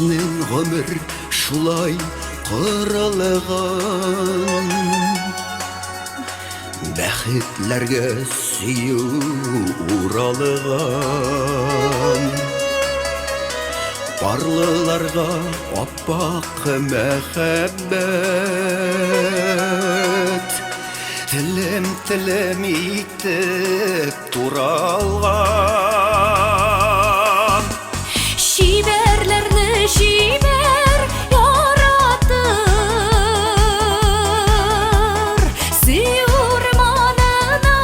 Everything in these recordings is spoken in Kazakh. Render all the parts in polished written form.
Безнең гомер шулай кырылган, бәхетләргә сөю уралган. Барлыларга аппак мәхәббәт, телем итеп туралган. Шибәрләрне шибәр яратыр, сөю урманына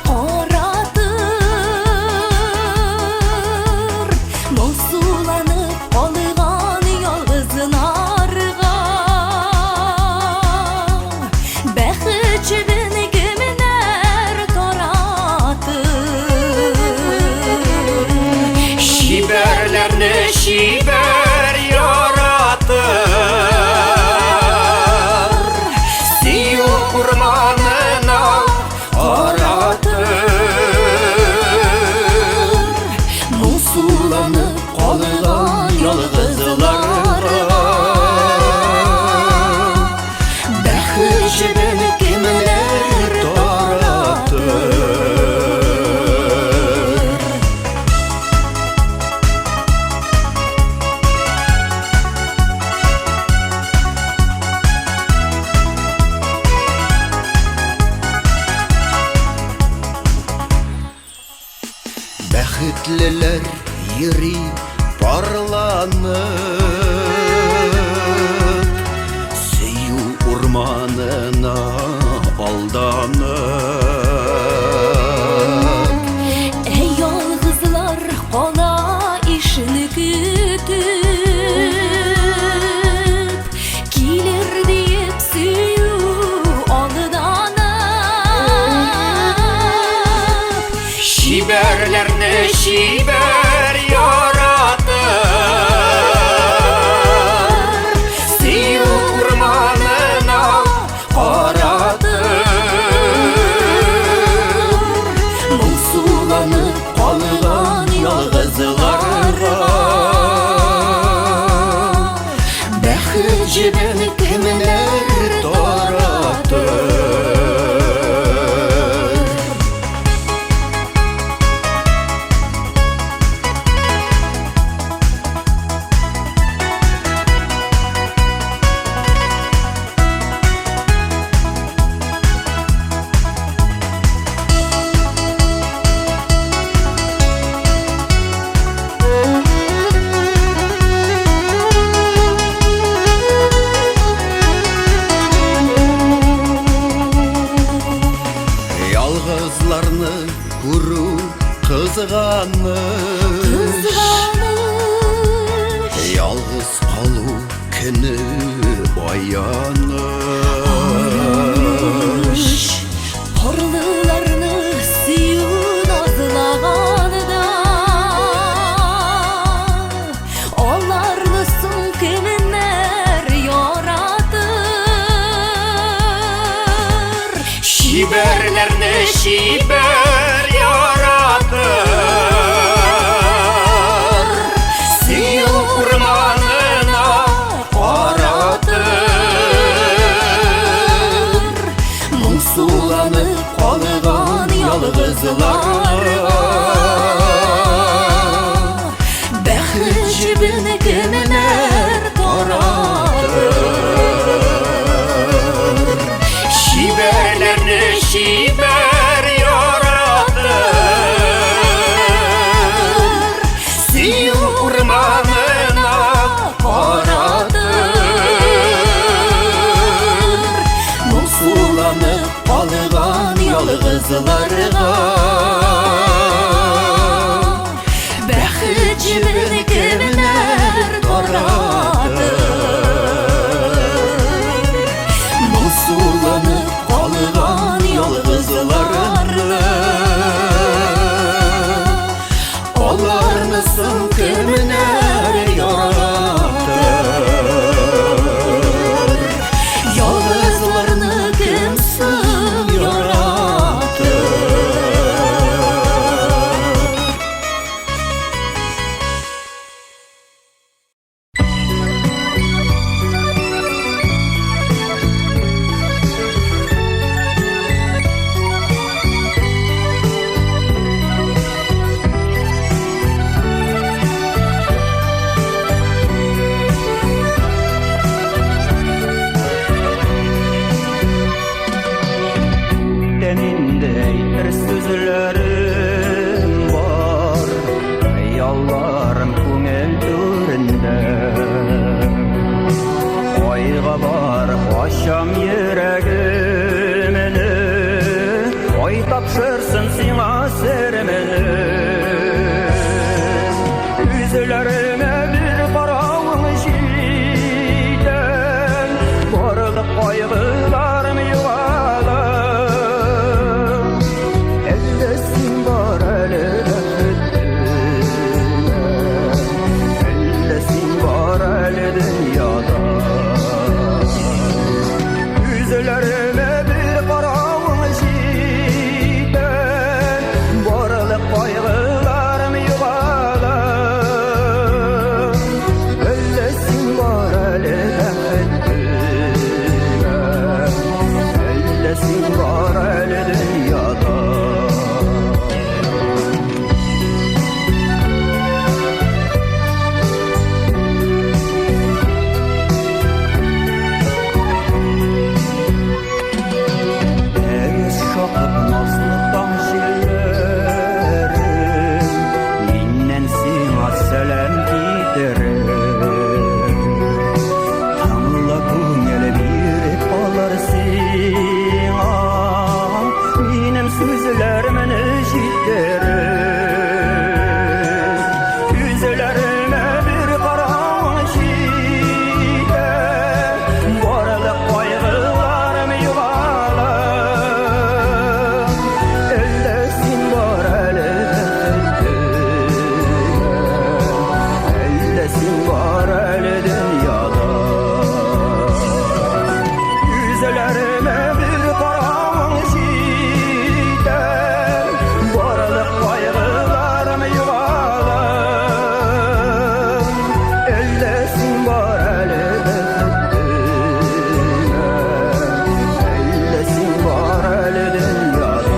каратыр. Моңсуланып калган ялгыз нарга, бәхет җебен кемнәр таратыр. Шибәрләрне шибәр яратыр, сөю урманына каратыр. Моңсуланып калган ялгызларга, бәхет җебен кемнәр таратыр. Бәхетлеләр йөри парланып, сөю урманына алданып. Әй ялгызлар кала ишне көтеп, килер диеп сөю алданып. Шибәрләрне шибәр яратыр, сөю урманына каратыр. Моңсуланып калган ялгызларга, бәхет җебен кемнәр таратыр. Ялгызларны күрү кызганыш, ялгыз калу көне аяныш. Карлыларны сөю назлаганда, аларны соң кемнәр яратыр. Шибәрләрне шибәр яратыр, сөю урманына каратыр. Моңсуланып калган ялгызларга, бәхет җебен кемнәр таратыр. Шибәрләрне шибәр яратыр, сөю урманына каратыр. Моңсуланып калган ялгызларга, Aşam yüreğimini, oy tapşırsın sana sermeni. Yüzlerime bir karanlık şiden, varlık kaygılarım yuvalar. Ellesin var ellesin var dünyada. Yüzlerime bir karanlık şiden, varlık kaygılarım yuvalar. Ellesin var ellesin var dünyada. Selam giderim, tanıladığım ele bir alarsın. Benim sözlerimin eşitlerim. Yüzlerime bir karanlık şiden, varlık kaygılarım yuvalar. Ellesin var ellesin var dünyada. Yüzlerime bir karanlık şiden, varlık kaygılarım yuvalar. Ellesin var ellesin var dünyada.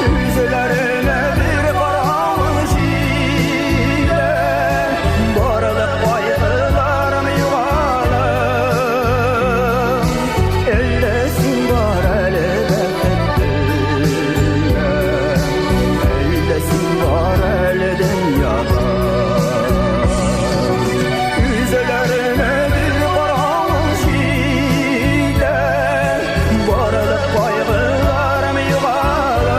Yüzlerime bir karanlık şiden, varlık kaygılarım yuvalar. Ellesin var ellesin var dünyada. Yüzlerime bir karanlık şiden, varlık kaygılarım yuvalar.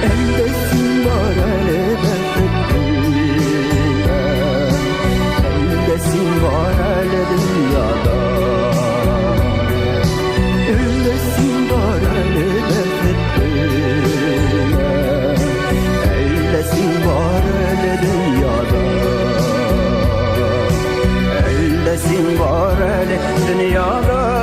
Ellesin var ellesin var dünyada. Ellesin var ellesin var dünyada. Ellesin var dünyada.